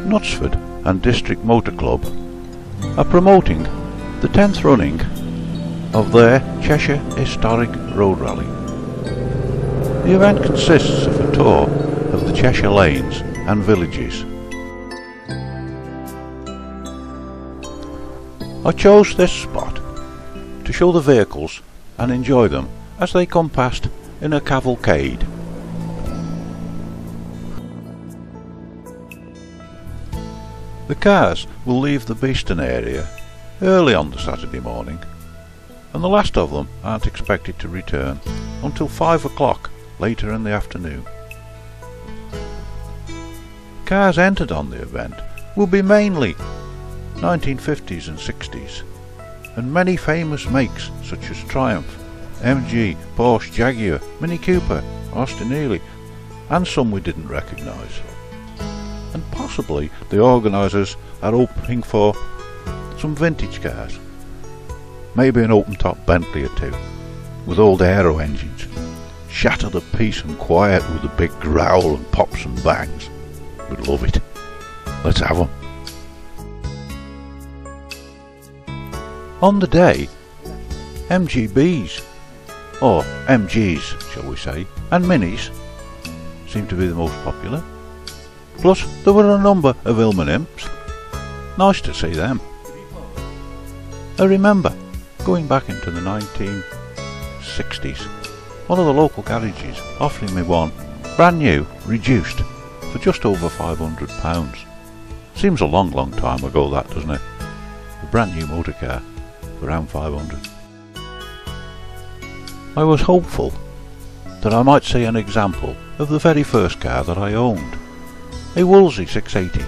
Knutsford and District Motor Club are promoting the 10th running of their Cheshire Historic Road Rally. The event consists of a tour of the Cheshire lanes and villages. I chose this spot to show the vehicles and enjoy them as they come past in a cavalcade. The cars will leave the Beeston area early on the Saturday morning, and the last of them aren't expected to return until 5 o'clock later in the afternoon. Cars entered on the event will be mainly 1950s and 60s, and many famous makes such as Triumph, MG, Porsche, Jaguar, Mini Cooper, Austin Healey, and some we didn't recognise. And possibly the organisers are hoping for some vintage cars, maybe an open-top Bentley or two, with old aero engines, shattered at peace and quiet with a big growl and pops and bangs. We'd love it. Let's have them. On the day, MGBs, or MGs shall we say, and Minis seem to be the most popular. Plus there were a number of Ilman Imps. Nice to see them. I remember going back into the 1960s, one of the local garages offering me one brand new, reduced, for just over £500. Seems a long time ago, that, doesn't it? A brand new motor car for around 500. I was hopeful that I might see an example of the very first car that I owned, a Wolseley 680.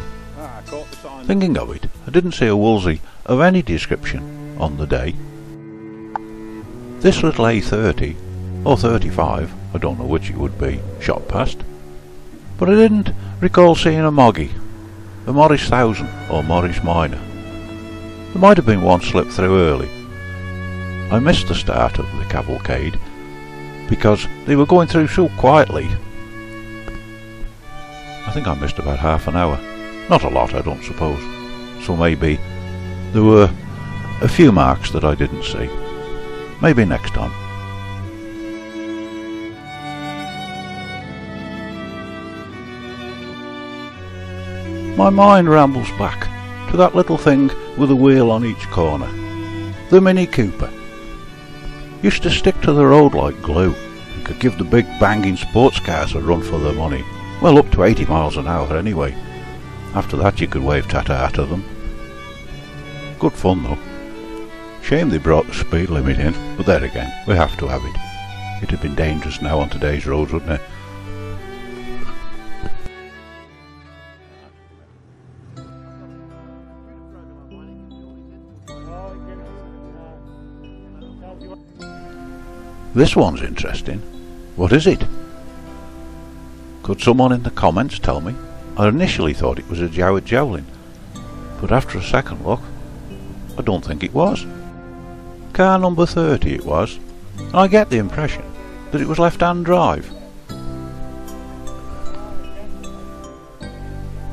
Thinking of it, I didn't see a Wolseley of any description on the day. This little A30, or 35, I don't know which it would be, shot past, but I didn't recall seeing a Moggy, a Morris 1000 or Morris Minor. There might have been one slipped through early. I missed the start of the cavalcade because they were going through so quietly. I think I missed about half an hour. Not a lot, I don't suppose. So maybe there were a few marks that I didn't see. Maybe next time. My mind rambles back to that little thing with a wheel on each corner. The Mini Cooper. Used to stick to the road like glue and could give the big banging sports cars a run for their money. Well, up to 80 miles an hour anyway. After that you could wave ta-ta to them. Good fun though. Shame they brought the speed limit in, but there again, we have to have it. It'd have been dangerous now on today's roads, wouldn't it? This one's interesting. What is it? Could someone in the comments tell me? I initially thought it was a Jowett Jowlin, but after a second look, I don't think it was. Car number 30 it was, and I get the impression that it was left-hand drive.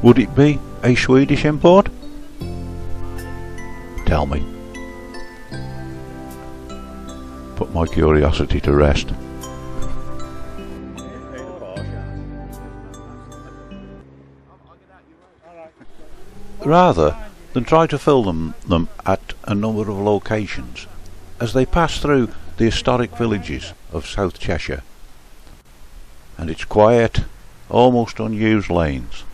Would it be a Swedish import? Tell me. Put my curiosity to rest. Rather than try to film them at a number of locations as they pass through the historic villages of South Cheshire and its quiet, almost unused lanes,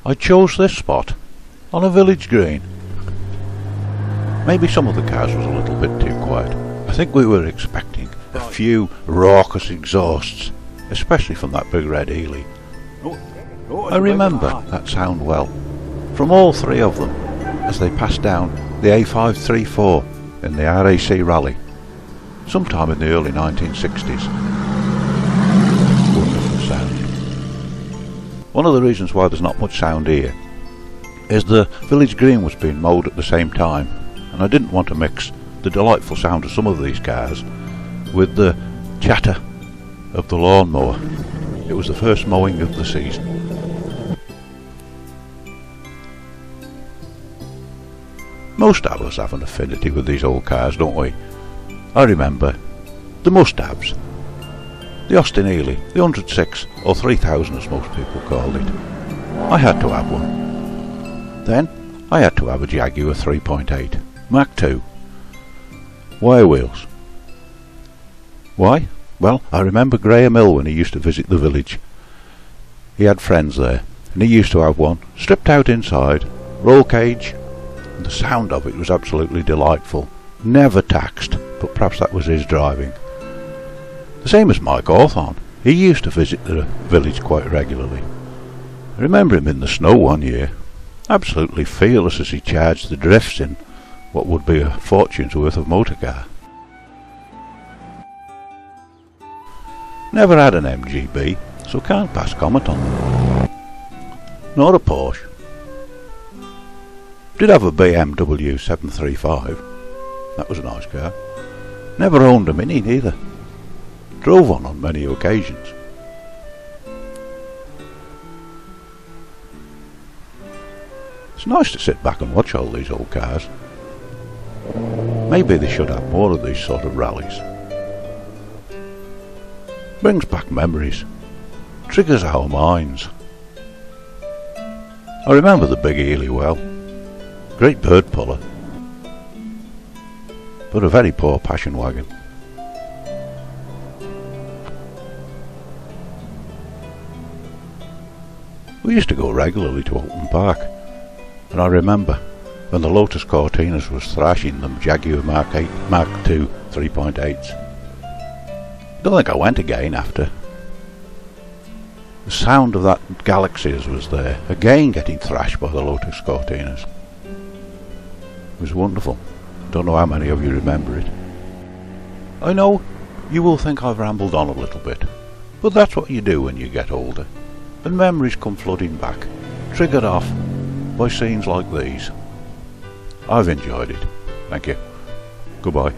I chose this spot on a village green. Maybe some of the cars was a little bit too quiet. I think we were expecting a few raucous exhausts, especially from that big red Healey. I remember that sound well, from all three of them, as they passed down the A534 in the RAC rally, sometime in the early 1960s. Wonderful sound. One of the reasons why there's not much sound here is the village green was being mowed at the same time, and I didn't want to mix the delightful sound of some of these cars with the chatter of the lawnmower. It was the first mowing of the season. Most of us have an affinity with these old cars, don't we? I remember the must-haves. The Austin Healey, the 106 or 3000 as most people called it. I had to have one. Then I had to have a Jaguar 3.8 Mark II. Wire wheels. Why? Well, I remember Graham Hill when he used to visit the village. He had friends there, and he used to have one, stripped out inside, roll cage, and the sound of it was absolutely delightful. Never taxed, but perhaps that was his driving. The same as Mike Hawthorne. He used to visit the village quite regularly. I remember him in the snow one year, absolutely fearless as he charged the drifts in what would be a fortune's worth of motor car. Never had an MGB, so can't pass comment on them. Nor a Porsche. Did have a BMW 735. That was a nice car. Never owned a Mini neither. Drove one on many occasions. It's nice to sit back and watch all these old cars. Maybe they should have more of these sort of rallies. Brings back memories. Triggers our minds. I remember the Big Healey well. Great bird puller. But a very poor passion wagon. We used to go regularly to Oulton Park, and I remember when the Lotus Cortinas was thrashing them Jaguar Mark II 3.8s. Don't think I went again after. The sound of that Galaxies was there, again getting thrashed by the Lotus Cortinas. It was wonderful. Don't know how many of you remember it. I know you will think I've rambled on a little bit, but that's what you do when you get older, and memories come flooding back, triggered off by scenes like these. I've enjoyed it. Thank you. Goodbye.